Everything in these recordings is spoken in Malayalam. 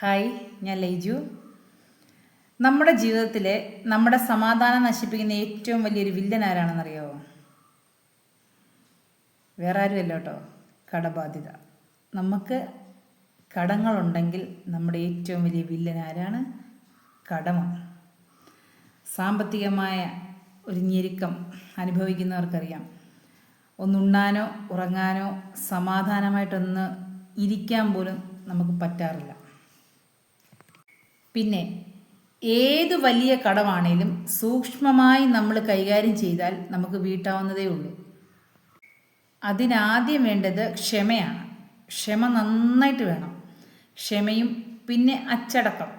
ഹായ്, ഞാൻ ലൈജു. നമ്മുടെ ജീവിതത്തിലെ നമ്മുടെ സമാധാനം നശിപ്പിക്കുന്ന ഏറ്റവും വലിയൊരു വില്ലൻ ആരാണെന്നറിയാമോ? വേറെ ആരുമല്ല കേട്ടോ, കടബാധ്യത. നമുക്ക് കടങ്ങളുണ്ടെങ്കിൽ നമ്മുടെ ഏറ്റവും വലിയ വില്ലൻ ആരാണ്? കടമാണ്. സാമ്പത്തികമായ ഒരു ഞെരുക്കം അനുഭവിക്കുന്നവർക്കറിയാം, ഒന്നുണ്ണാനോ ഉറങ്ങാനോ സമാധാനമായിട്ടൊന്ന് ഇരിക്കാൻ പോലും നമുക്ക് പറ്റാറില്ല. പിന്നെ ഏത് വലിയ കടമാണേലും സൂക്ഷ്മമായി നമ്മൾ കൈകാര്യം ചെയ്താൽ നമുക്ക് വീട്ടാവുന്നതേ ഉള്ളൂ. അതിനാദ്യം വേണ്ടത് ക്ഷമയാണ്. ക്ഷമ നന്നായിട്ട് വേണം. ക്ഷമയും പിന്നെ അച്ചടക്കം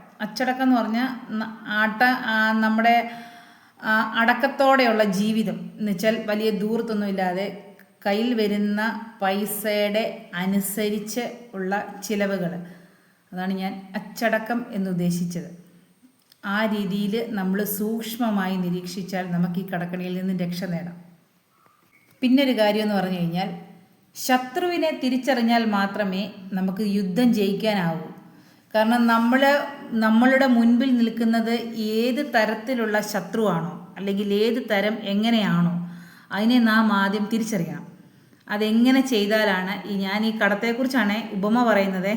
എന്ന് പറഞ്ഞാൽ നമ്മുടെ അടക്കത്തോടെയുള്ള ജീവിതം എന്ന് വെച്ചാൽ വലിയ ദൂരത്തൊന്നുമില്ലാതെ കയ്യിൽ വരുന്ന പൈസയുടെ അനുസരിച്ച് ഉള്ള ചിലവുകൾ. അതാണ് ഞാൻ അച്ചടക്കം എന്നുദ്ദേശിച്ചത്. ആ രീതിയിൽ നമ്മൾ സൂക്ഷ്മമായി നിരീക്ഷിച്ചാൽ നമുക്ക് ഈ കടക്കണിയിൽ നിന്ന് രക്ഷ നേടാം. പിന്നൊരു കാര്യം എന്ന് പറഞ്ഞു കഴിഞ്ഞാൽ, ശത്രുവിനെ തിരിച്ചറിഞ്ഞാൽ മാത്രമേ നമുക്ക് യുദ്ധം ജയിക്കാനാവൂ. കാരണം നമ്മളുടെ മുൻപിൽ നിൽക്കുന്നത് ഏത് തരത്തിലുള്ള ശത്രുവാണോ അല്ലെങ്കിൽ ഏത് തരം എങ്ങനെയാണോ അതിനെ നാം ആദ്യം തിരിച്ചറിയണം. അതെങ്ങനെ ചെയ്താലാണ് ഞാൻ ഈ കടത്തെക്കുറിച്ചാണ് ഉപമ പറയുന്നത്.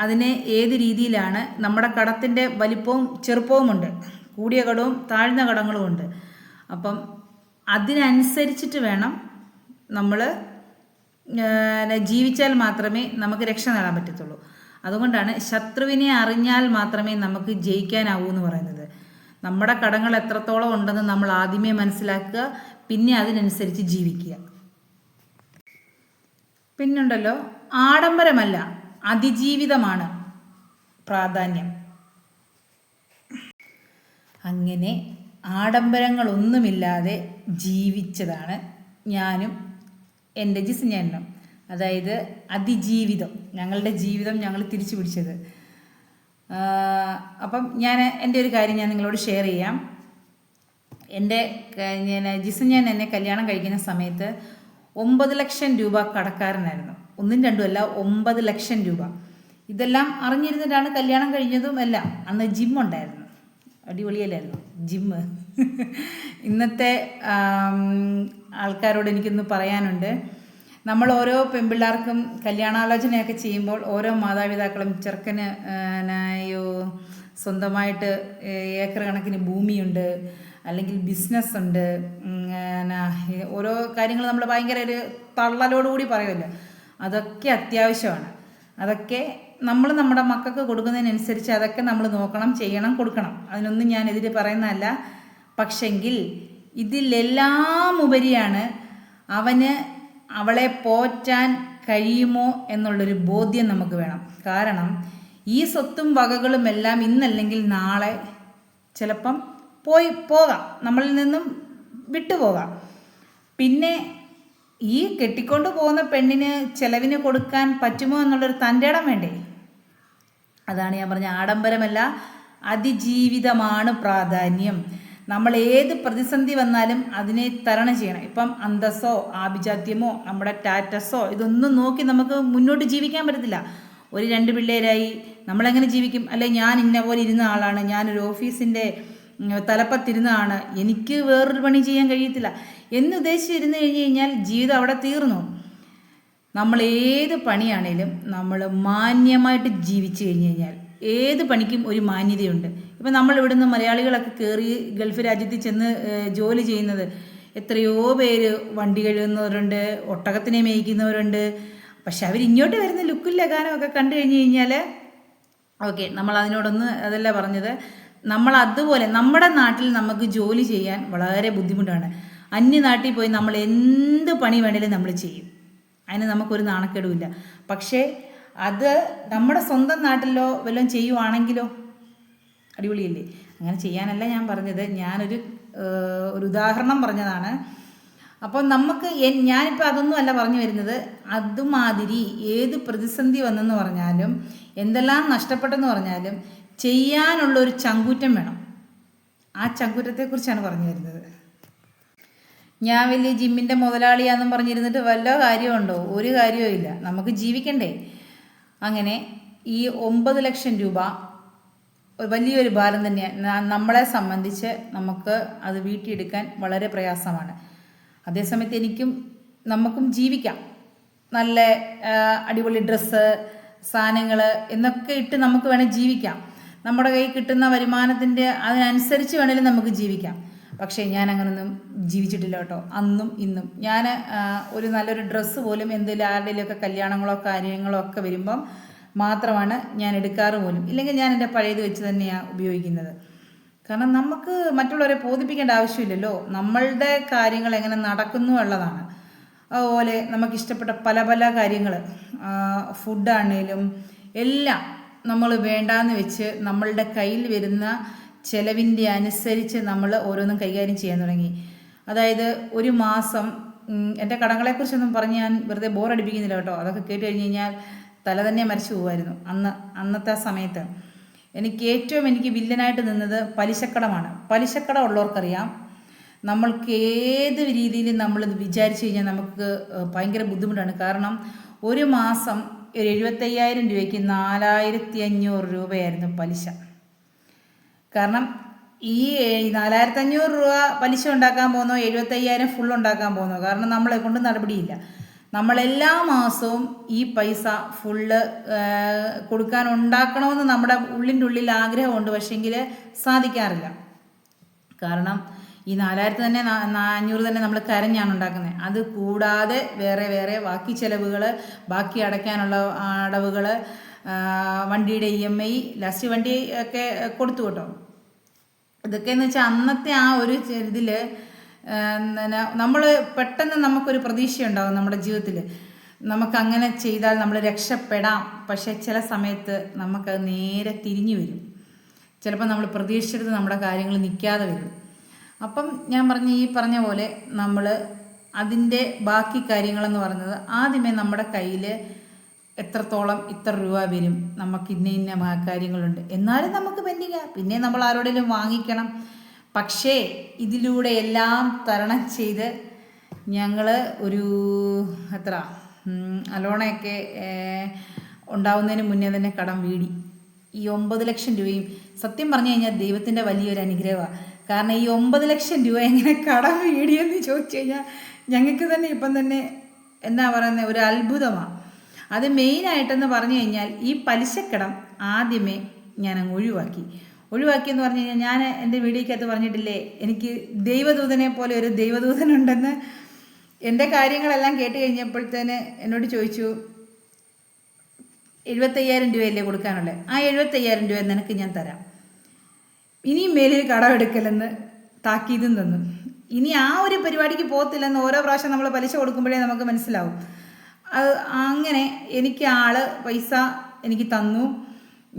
അതിനെ ഏത് രീതിയിലാണ്, നമ്മുടെ കടത്തിൻ്റെ വലിപ്പവും ചെറുപ്പവുമുണ്ട്, കൂടിയ കടവും താഴ്ന്ന കടങ്ങളുമുണ്ട്. അപ്പം അതിനനുസരിച്ചിട്ട് വേണം നമ്മൾ ജീവിച്ചാൽ മാത്രമേ നമുക്ക് രക്ഷ നേടാൻ പറ്റത്തുള്ളൂ. അതുകൊണ്ടാണ് ശത്രുവിനെ അറിഞ്ഞാൽ മാത്രമേ നമുക്ക് ജയിക്കാനാവൂ എന്ന് പറയുന്നത്. നമ്മുടെ കടങ്ങൾ എത്രത്തോളം ഉണ്ടെന്ന് നമ്മൾ ആദ്യമേ മനസ്സിലാക്കുക, പിന്നെ അതിനനുസരിച്ച് ജീവിക്കുക. പിന്നുണ്ടല്ലോ, ആഡംബരമല്ല അതിജീവിതമാണ് പ്രാധാന്യം. അങ്ങനെ ആഡംബരങ്ങളൊന്നുമില്ലാതെ ജീവിച്ചതാണ് ഞാനും എൻ്റെ ജിസ്ഞാനും. അതായത് അതിജീവിതം, ഞങ്ങളുടെ ജീവിതം ഞങ്ങൾ തിരിച്ചു പിടിച്ചത്. അപ്പം എൻ്റെ ഒരു കാര്യം ഞാൻ നിങ്ങളോട് ഷെയർ ചെയ്യാം. ജിസ്ഞാൻ എന്നെ കല്യാണം കഴിക്കുന്ന സമയത്ത് 9 ലക്ഷം രൂപ കടക്കാരനായിരുന്നു. 1ഉം 2ഉം അല്ല, 9 ലക്ഷം രൂപ. ഇതെല്ലാം അറിഞ്ഞിരുന്നിട്ടാണ് കല്യാണം കഴിഞ്ഞതും എല്ലാം. അന്ന് ജിമ്മുണ്ടായിരുന്നു, അടിപൊളിയല്ലായിരുന്നു ജിമ്മ്. ഇന്നത്തെ ആൾക്കാരോട് എനിക്കൊന്ന് പറയാനുണ്ട്. നമ്മൾ ഓരോ പെൺപിള്ളേർക്കും കല്യാണാലോചനയൊക്കെ ചെയ്യുമ്പോൾ ഓരോ മാതാപിതാക്കളും ചെറുക്കന് സ്വന്തമായിട്ട് ഏക്കർ കണക്കിന് ഭൂമിയുണ്ട്, അല്ലെങ്കിൽ ബിസിനസ് ഉണ്ട്, ഓരോ കാര്യങ്ങൾ നമ്മൾ ഭയങ്കര ഒരു തള്ളലോടുകൂടി പറയുമല്ലോ. അതൊക്കെ അത്യാവശ്യമാണ്. അതൊക്കെ നമ്മൾ നമ്മുടെ മക്കൾക്ക് കൊടുക്കുന്നതിനനുസരിച്ച് അതൊക്കെ നമ്മൾ നോക്കണം, ചെയ്യണം, കൊടുക്കണം. അതിനൊന്നും ഞാൻ എതിര് പറയുന്നതല്ല. പക്ഷെങ്കിൽ ഇതിലെല്ലാം ഉപരിയാണ് അവളെ പോറ്റാൻ കഴിയുമോ എന്നുള്ളൊരു ബോധ്യം നമുക്ക് വേണം. കാരണം ഈ സ്വത്തും വകകളും എല്ലാം ഇന്നല്ലെങ്കിൽ നാളെ ചിലപ്പം പോകാം, നമ്മളിൽ നിന്നും വിട്ടുപോകാം. പിന്നെ ഈ കെട്ടിക്കൊണ്ട് പോകുന്ന പെണ്ണിന് ചെലവിന് കൊടുക്കാൻ പറ്റുമോ എന്നുള്ളൊരു തൻ്റെ ഇടം വേണ്ടേ? അതാണ് ഞാൻ പറഞ്ഞ ആഡംബരമല്ല അതിജീവിതമാണ് പ്രാധാന്യം. നമ്മൾ ഏത് പ്രതിസന്ധി വന്നാലും അതിനെ തരണം ചെയ്യണം. ഇപ്പം അന്തസ്സോ ആഭിജാത്യമോ നമ്മുടെ സ്റ്റാറ്റസോ ഇതൊന്നും നോക്കി നമുക്ക് മുന്നോട്ട് ജീവിക്കാൻ പറ്റത്തില്ല. ഒരു 2 പിള്ളേരായി നമ്മളെങ്ങനെ ജീവിക്കും? അല്ലെ, ഞാൻ ഇന്ന പോലെ ഇരുന്ന ആളാണ്, ഞാനൊരു ഓഫീസിൻ്റെ തലപ്പത്തിരുന്നതാണ്, എനിക്ക് വേറൊരു പണി ചെയ്യാൻ കഴിയത്തില്ല എന്നുദ്ദേശിച്ചിരുന്നു കഴിഞ്ഞ് കഴിഞ്ഞാൽ ജീവിതം അവിടെ തീർന്നു. നമ്മൾ ഏത് പണിയാണേലും നമ്മൾ മാന്യമായിട്ട് ജീവിച്ചു കഴിഞ്ഞ് കഴിഞ്ഞാൽ ഏത് പണിക്കും ഒരു മാന്യതയുണ്ട്. ഇപ്പം നമ്മൾ ഇവിടുന്ന് മലയാളികളൊക്കെ കയറി ഗൾഫ് രാജ്യത്തിൽ ചെന്ന് ജോലി ചെയ്യുന്നത് എത്രയോ പേര് വണ്ടി കഴുകുന്നവരുണ്ട്, ഒട്ടകത്തിനെ മേയ്ക്കുന്നവരുണ്ട്. പക്ഷെ അവരിങ്ങോട്ട് വരുന്ന ലുക്കും ലഗാനമൊക്കെ കണ്ടു കഴിഞ്ഞ് കഴിഞ്ഞാൽ ഓക്കെ, നമ്മൾ അതല്ല പറഞ്ഞത്. നമ്മൾ അതുപോലെ നമ്മുടെ നാട്ടിൽ നമുക്ക് ജോലി ചെയ്യാൻ വളരെ ബുദ്ധിമുട്ടാണ്. അന്യനാട്ടിൽ പോയി നമ്മൾ എന്ത് പണി വേണേലും നമ്മൾ ചെയ്യും, അതിന് നമുക്കൊരു നാണക്കേടുമില്ല. പക്ഷേ അത് നമ്മുടെ സ്വന്തം നാട്ടിലോ വല്ലതും ചെയ്യുവാണെങ്കിലോ അടിപൊളിയല്ലേ? അങ്ങനെ ചെയ്യാനല്ല ഞാൻ പറഞ്ഞത്, ഞാനൊരു ഉദാഹരണം പറഞ്ഞതാണ്. അപ്പോൾ ഞാനിപ്പോൾ അതൊന്നും അല്ല പറഞ്ഞു വരുന്നത്. അതുമാതിരി ഏത് പ്രതിസന്ധി വന്നെന്ന് പറഞ്ഞാലും എന്തെല്ലാം നഷ്ടപ്പെട്ടെന്ന് പറഞ്ഞാലും ചെയ്യാനുള്ളൊരു ചങ്കൂറ്റം വേണം. ആ ചങ്കൂറ്റത്തെക്കുറിച്ചാണ് പറഞ്ഞു വരുന്നത്. ഞാൻ വലിയ ജിമ്മിൻ്റെ മുതലാളിയാണെന്നും പറഞ്ഞിരുന്നിട്ട് വല്ല കാര്യമുണ്ടോ? ഒരു കാര്യവും ഇല്ല. നമുക്ക് ജീവിക്കണ്ടേ? അങ്ങനെ ഈ 9 ലക്ഷം രൂപ വലിയൊരു ഭാരം തന്നെയാണ്. നമ്മളെ സംബന്ധിച്ച് നമുക്ക് അത് വീട്ടിയെടുക്കാൻ വളരെ പ്രയാസമാണ്. അതേസമയത്ത് നമുക്കും ജീവിക്കാം. നല്ല അടിപൊളി ഡ്രസ്സ്, സാധനങ്ങൾ എന്നൊക്കെ ഇട്ട് നമുക്ക് വേണേൽ ജീവിക്കാം. നമ്മുടെ കയ്യിൽ കിട്ടുന്ന വരുമാനത്തിൻ്റെ അതിനനുസരിച്ച് വേണേലും നമുക്ക് ജീവിക്കാം. പക്ഷേ ഞാൻ അങ്ങനൊന്നും ജീവിച്ചിട്ടില്ല കേട്ടോ. അന്നും ഇന്നും ഞാൻ ഒരു നല്ലൊരു ഡ്രസ്സ് പോലും എന്തെങ്കിലും ആരുടെയൊക്കെ കല്യാണങ്ങളോ കാര്യങ്ങളോ ഒക്കെ വരുമ്പം മാത്രമാണ് ഞാൻ എടുക്കാറ് പോലും. ഇല്ലെങ്കിൽ ഞാൻ എൻ്റെ പഴയത് വെച്ച് തന്നെയാണ് ഉപയോഗിക്കുന്നത്. കാരണം നമുക്ക് മറ്റുള്ളവരെ ബോധിപ്പിക്കേണ്ട ആവശ്യമില്ലല്ലോ. നമ്മളുടെ കാര്യങ്ങൾ എങ്ങനെ നടക്കുന്നു ഉള്ളതാണ്. അതുപോലെ നമുക്കിഷ്ടപ്പെട്ട പല പല കാര്യങ്ങൾ, ഫുഡാണേലും എല്ലാം നമ്മൾ വേണ്ടാന്ന് വെച്ച് നമ്മളുടെ കയ്യിൽ വരുന്ന ചിലവിൻ്റെ അനുസരിച്ച് നമ്മൾ ഓരോന്നും കൈകാര്യം ചെയ്യാൻ തുടങ്ങി. അതായത് ഒരു മാസം എൻ്റെ കടങ്ങളെക്കുറിച്ചൊന്നും പറഞ്ഞ് ഞാൻ വെറുതെ ബോറടിപ്പിക്കുന്നില്ല കേട്ടോ. അതൊക്കെ കേട്ട് കഴിഞ്ഞ് കഴിഞ്ഞാൽ തല തന്നെ മരിച്ചു പോകുമായിരുന്നു അന്നത്തെ സമയത്ത്. എനിക്ക് വില്ലനായിട്ട് നിന്നത് പലിശക്കടമാണ്. പലിശക്കട ഉള്ളവർക്കറിയാം നമ്മൾക്ക് ഏത് രീതിയിൽ നമ്മളിത് വിചാരിച്ചു കഴിഞ്ഞാൽ നമുക്ക് ഭയങ്കര ബുദ്ധിമുട്ടാണ്. കാരണം ഒരു മാസം ഒരു 75,000 രൂപയ്ക്ക് 4,500 രൂപയായിരുന്നു പലിശ. കാരണം ഈ 4,500 രൂപ പലിശ ഉണ്ടാക്കാൻ പോകുന്നോ 75,000 ഫുൾ ഉണ്ടാക്കാൻ പോകുന്നോ? കാരണം നമ്മളെ കൊണ്ട് നടപടിയില്ല. നമ്മളെല്ലാ മാസവും ഈ പൈസ ഫുള്ള് ഉണ്ടാക്കണമെന്ന് നമ്മുടെ ഉള്ളിൻ്റെ ഉള്ളിൽ ആഗ്രഹമുണ്ട്. പക്ഷേങ്കിൽ സാധിക്കാറില്ല. കാരണം ഈ 4,000 തന്നെ 500 തന്നെ നമ്മൾ കരഞ്ഞാണ് ഉണ്ടാക്കുന്നത്. അത് കൂടാതെ വേറെ ബാക്കി ചിലവുകൾ, ബാക്കി അടയ്ക്കാനുള്ള അടവുകൾ, വണ്ടിയുടെ EMI, ലാസ്റ്റ് വണ്ടി ഒക്കെ കൊടുത്തു കേട്ടോ. ഇതൊക്കെയെന്ന് വെച്ചാൽ അന്നത്തെ ആ ഒരു ഇതിൽ നമ്മൾ പെട്ടെന്ന് നമുക്കൊരു പ്രതീക്ഷയുണ്ടാകും നമ്മുടെ ജീവിതത്തിൽ. നമുക്കങ്ങനെ ചെയ്താൽ നമ്മൾ രക്ഷപ്പെടാം. പക്ഷേ ചില സമയത്ത് നമുക്കത് നേരെ തിരിഞ്ഞു വരും. ചിലപ്പോൾ നമ്മൾ പ്രതീക്ഷിച്ചെടുത്ത് നമ്മുടെ കാര്യങ്ങൾ നിൽക്കാതെ വരും. അപ്പം ഞാൻ പറഞ്ഞ പോലെ നമ്മൾ അതിൻ്റെ ബാക്കി കാര്യങ്ങളെന്ന് പറഞ്ഞത് ആദ്യമേ നമ്മുടെ കയ്യിൽ എത്രത്തോളം ഇത്ര രൂപ വരും, നമുക്ക് ഇന്ന കാര്യങ്ങളുണ്ട്, എന്നാലും നമുക്ക് പെൻഡിങ്ങാ. പിന്നെ നമ്മൾ ആരോടെങ്കിലും വാങ്ങിക്കണം. പക്ഷേ ഇതിലൂടെ എല്ലാം തരണം ചെയ്ത് ഞങ്ങൾ ഒരു അലോണയൊക്കെ ഉണ്ടാവുന്നതിന് മുന്നേ തന്നെ കടം വീടി. ഈ 9 ലക്ഷം രൂപയും സത്യം പറഞ്ഞു കഴിഞ്ഞാൽ ദൈവത്തിൻ്റെ വലിയൊരു അനുഗ്രഹമാണ്. കാരണം ഈ 9 ലക്ഷം രൂപ എങ്ങനെ കടം വീടിയെന്ന് ചോദിച്ചു കഴിഞ്ഞാൽ ഞങ്ങൾക്ക് തന്നെ ഇപ്പം തന്നെ എന്താ പറയുന്നത്, ഒരു അത്ഭുതമാണ്. അത് മെയിനായിട്ടെന്ന് പറഞ്ഞു കഴിഞ്ഞാൽ ഈ പലിശക്കടം ആദ്യമേ ഞാനങ്ങ് ഒഴിവാക്കിയെന്ന് പറഞ്ഞു കഴിഞ്ഞാൽ ഞാൻ എൻ്റെ വീഡിയോയ്ക്കകത്ത് പറഞ്ഞിട്ടില്ലേ, എനിക്ക് ദൈവദൂതനെ പോലെ ഒരു ദൈവദൂതനുണ്ടെന്ന്. എൻ്റെ കാര്യങ്ങളെല്ലാം കേട്ട് കഴിഞ്ഞപ്പോഴത്തേന് എന്നോട് ചോദിച്ചു, 75,000 രൂപയല്ലേ കൊടുക്കാനുള്ളത്, ആ 75,000 രൂപ നിനക്ക് ഞാൻ തരാം, ഇനിയും മേലിൽ കടമെടുക്കലെന്ന് താക്കീതും തന്നു. ഇനി ആ ഒരു പരിപാടിക്ക് പോകത്തില്ലെന്ന് ഓരോ പ്രാവശ്യം നമ്മൾ പലിശ കൊടുക്കുമ്പോഴേ നമുക്ക് മനസ്സിലാവും. അത് അങ്ങനെ എനിക്ക് പൈസ എനിക്ക് തന്നു.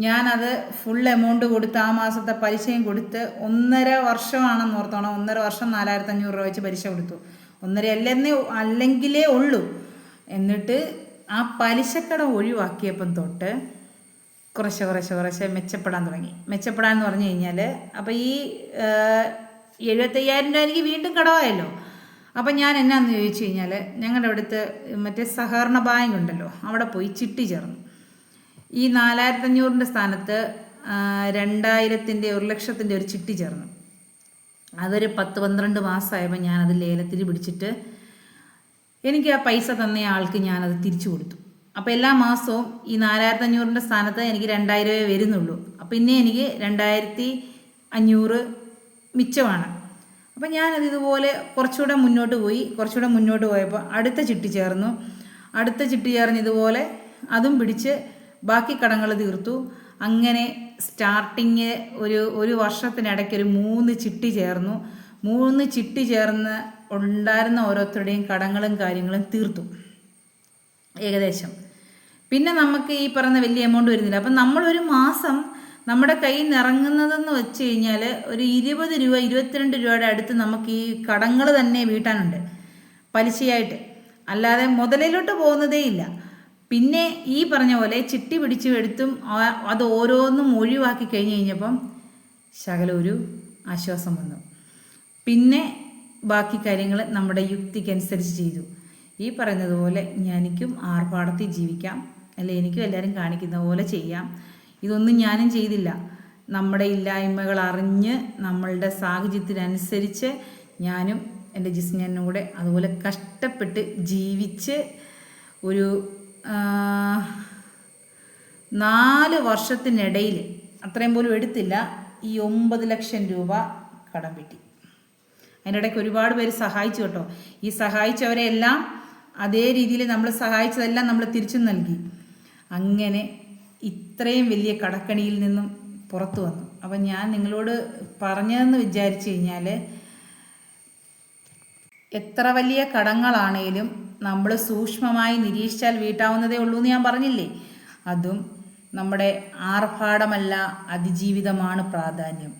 ഞാനത് ഫുൾ എമൗണ്ട് കൊടുത്ത് ആ മാസത്തെ പലിശയും കൊടുത്ത് 1.5 വർഷമാണെന്ന് ഓർത്തോണം. 1.5 വർഷം 4,500 രൂപ വെച്ച് പലിശ കൊടുത്തു. 1.5 അല്ലെങ്കിലേ ഉള്ളൂ. എന്നിട്ട് ആ പലിശക്കട ഒഴിവാക്കിയപ്പം തൊട്ട് കുറേശ്ശെ മെച്ചപ്പെടാൻ തുടങ്ങി. മെച്ചപ്പെടാന്ന് പറഞ്ഞു കഴിഞ്ഞാൽ അപ്പോൾ ഈ 75,000 രൂപ എനിക്ക് വീണ്ടും കടമായല്ലോ. അപ്പം ഞാൻ എന്നാന്ന് ചോദിച്ചു കഴിഞ്ഞാൽ ഞങ്ങളുടെ അവിടുത്തെ മറ്റേ സഹകരണ ബാങ്ക് ഉണ്ടല്ലോ, അവിടെ പോയി ചിട്ടി ചേർന്നു. ഈ 4,500 സ്ഥാനത്ത് 2,000-ൻ്റെ 1,00,000-ൻ്റെ ഒരു ചിട്ടി ചേർന്നു. അതൊരു 10-12 മാസമായപ്പോൾ ഞാനത് ലേലത്തിൽ പിടിച്ചിട്ട് എനിക്ക് ആ പൈസ തന്ന ആൾക്ക് ഞാനത് തിരിച്ചു കൊടുത്തു. അപ്പോൾ എല്ലാ മാസവും ഈ 4,500-ൻ്റെ സ്ഥാനത്ത് എനിക്ക് 2,000 വരുന്നുള്ളൂ. പിന്നെ എനിക്ക് 2,500 മിച്ചമാണ്. അപ്പം ഞാനത് ഇതുപോലെ കുറച്ചുകൂടെ മുന്നോട്ട് പോയപ്പോൾ അടുത്ത ചിട്ടി ചേർന്ന് ഇതുപോലെ അതും പിടിച്ച് ബാക്കി കടങ്ങൾ തീർത്തു. അങ്ങനെ സ്റ്റാർട്ടിങ് ഒരു വർഷത്തിനിടയ്ക്ക് ഒരു 3 ചിട്ടി ചേർന്നു. 3 ചിട്ടി ചേർന്ന് ഉണ്ടായിരുന്ന ഓരോരുത്തരുടെയും കടങ്ങളും കാര്യങ്ങളും തീർത്തു ഏകദേശം. പിന്നെ നമുക്ക് ഈ പറയുന്ന വലിയ എമൗണ്ട് വരുന്നില്ല. അപ്പം നമ്മളൊരു മാസം നമ്മുടെ കയ്യിൽ നിന്ന് ഇറങ്ങുന്നതെന്ന് വെച്ച് കഴിഞ്ഞാൽ ഒരു 20 രൂപ 22 രൂപയുടെ അടുത്ത് നമുക്ക് ഈ കടങ്ങൾ തന്നെ വീട്ടാനുണ്ട് പലിശയായിട്ട്, അല്ലാതെ മുതലിലോട്ട് പോകുന്നതേ ഇല്ല. പിന്നെ ഈ പറഞ്ഞ പോലെ ചിട്ടി പിടിച്ചു എടുത്തും അത് ഓരോന്നും ഒഴിവാക്കി കഴിഞ്ഞപ്പം ശകലം ഒരു ആശ്വാസം വന്നു. പിന്നെ ബാക്കി കാര്യങ്ങൾ നമ്മുടെ യുക്തിക്കനുസരിച്ച് ചെയ്തു. ഈ പറയുന്നതുപോലെ എനിക്കും ആർഭാടത്തിൽ ജീവിക്കാം, അല്ലെ എനിക്കും എല്ലാവരും കാണിക്കുന്ന പോലെ ചെയ്യാം. ഇതൊന്നും ഞാനും ചെയ്തില്ല. നമ്മുടെ ഇല്ലായ്മകൾ അറിഞ്ഞ് നമ്മളുടെ സാഹചര്യത്തിനനുസരിച്ച് ഞാനും എൻ്റെ ജിസ്ഞനും കൂടെ അതുപോലെ കഷ്ടപ്പെട്ട് ജീവിച്ച് ഒരു 4 വർഷത്തിനിടയിൽ, അത്രയും പോലും എടുത്തില്ല, ഈ 9 ലക്ഷം രൂപ കടം വീട്ടി. അതിൻ്റെ ഇടയ്ക്ക് ഒരുപാട് പേര് സഹായിച്ചു കേട്ടോ. ഈ സഹായിച്ചവരെ എല്ലാം അതേ രീതിയിൽ നമ്മൾ സഹായിച്ചതെല്ലാം നമ്മൾ തിരിച്ചു നൽകി. അങ്ങനെ ഇത്രയും വലിയ കടക്കണിയിൽ നിന്നും പുറത്തു വന്നു. അപ്പം ഞാൻ നിങ്ങളോട് പറഞ്ഞതെന്ന് വിചാരിച്ചു കഴിഞ്ഞാൽ, എത്ര വലിയ കടങ്ങളാണേലും നമ്മൾ സൂക്ഷ്മമായി നിരീക്ഷിച്ചാൽ വീട്ടാവുന്നതേ ഉള്ളൂ എന്ന് ഞാൻ പറഞ്ഞില്ലേ. അതും നമ്മുടെ ആർഭാടമല്ല, അതിജീവിതമാണ് പ്രാധാന്യം.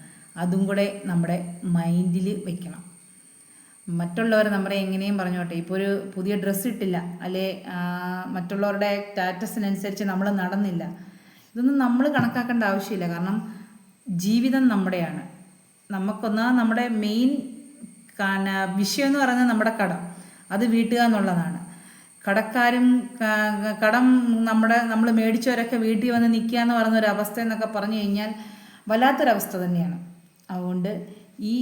അതും കൂടെ നമ്മുടെ മൈൻഡിൽ വെക്കണം. മറ്റുള്ളവർ നമ്മളെ എങ്ങനെയും പറഞ്ഞോട്ടെ, ഇപ്പോൾ ഒരു പുതിയ ഡ്രസ്സ് ഇട്ടില്ല, അല്ലെ മറ്റുള്ളവരുടെ സ്റ്റാറ്റസിനനുസരിച്ച് നമ്മൾ നടന്നില്ല, ഇതൊന്നും നമ്മൾ കണക്കാക്കേണ്ട ആവശ്യമില്ല. കാരണം ജീവിതം നമ്മുടെയാണ്. നമ്മുടെ മെയിൻ വിഷയം എന്ന് പറയുന്നത് നമ്മുടെ കടം, അത് വീട്ടുക എന്നുള്ളതാണ്. കടക്കാരും കടം നമ്മൾ മേടിച്ചവരൊക്കെ വീട്ടിൽ വന്ന് നിൽക്കുക എന്ന് പറയുന്ന ഒരു അവസ്ഥ എന്നൊക്കെ പറഞ്ഞു കഴിഞ്ഞാൽ വല്ലാത്തൊരവസ്ഥ തന്നെയാണ്. അതുകൊണ്ട് ഈ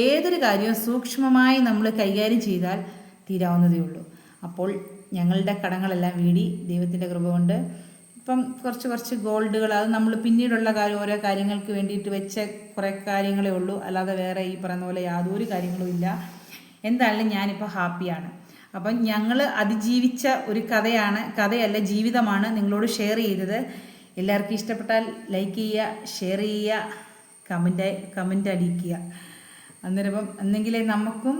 ഏതൊരു കാര്യവും സൂക്ഷ്മമായി നമ്മൾ കൈകാര്യം ചെയ്താൽ തീരാവുന്നതേ ഉള്ളൂ. അപ്പോൾ ഞങ്ങളുടെ കടങ്ങളെല്ലാം വീടി ദൈവത്തിൻ്റെ കൃപ കൊണ്ട് ഇപ്പം കുറച്ച് ഗോൾഡുകൾ, അത് നമ്മൾ പിന്നീടുള്ള ഓരോ കാര്യങ്ങൾക്ക് വേണ്ടിയിട്ട് വെച്ച കുറേ കാര്യങ്ങളേ ഉള്ളൂ. അല്ലാതെ വേറെ ഈ പറയുന്ന പോലെ യാതൊരു കാര്യങ്ങളും ഇല്ല. എന്തായാലും ഞാനിപ്പോൾ ഹാപ്പിയാണ്. അപ്പം ഞങ്ങൾ അതിജീവിച്ച ഒരു കഥയല്ല, ജീവിതമാണ് നിങ്ങളോട് ഷെയർ ചെയ്തത്. എല്ലാവർക്കും ഇഷ്ടപ്പെട്ടാൽ ലൈക്ക് ചെയ്യുക, ഷെയർ ചെയ്യുക, കമൻ്റ് അടിക്കുക. അന്നേരം എന്നെങ്കിലേ നമുക്കും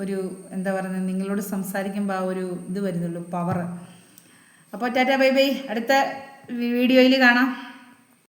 ഒരു എന്താ പറയുന്നത്, നിങ്ങളോട് സംസാരിക്കുമ്പോൾ ആ ഒരു ഇത് വരുന്നുള്ളൂ, പവർ. അപ്പോൾ ടാറ്റ ബൈ ബൈ, അടുത്ത വീഡിയോയിൽ കാണാം.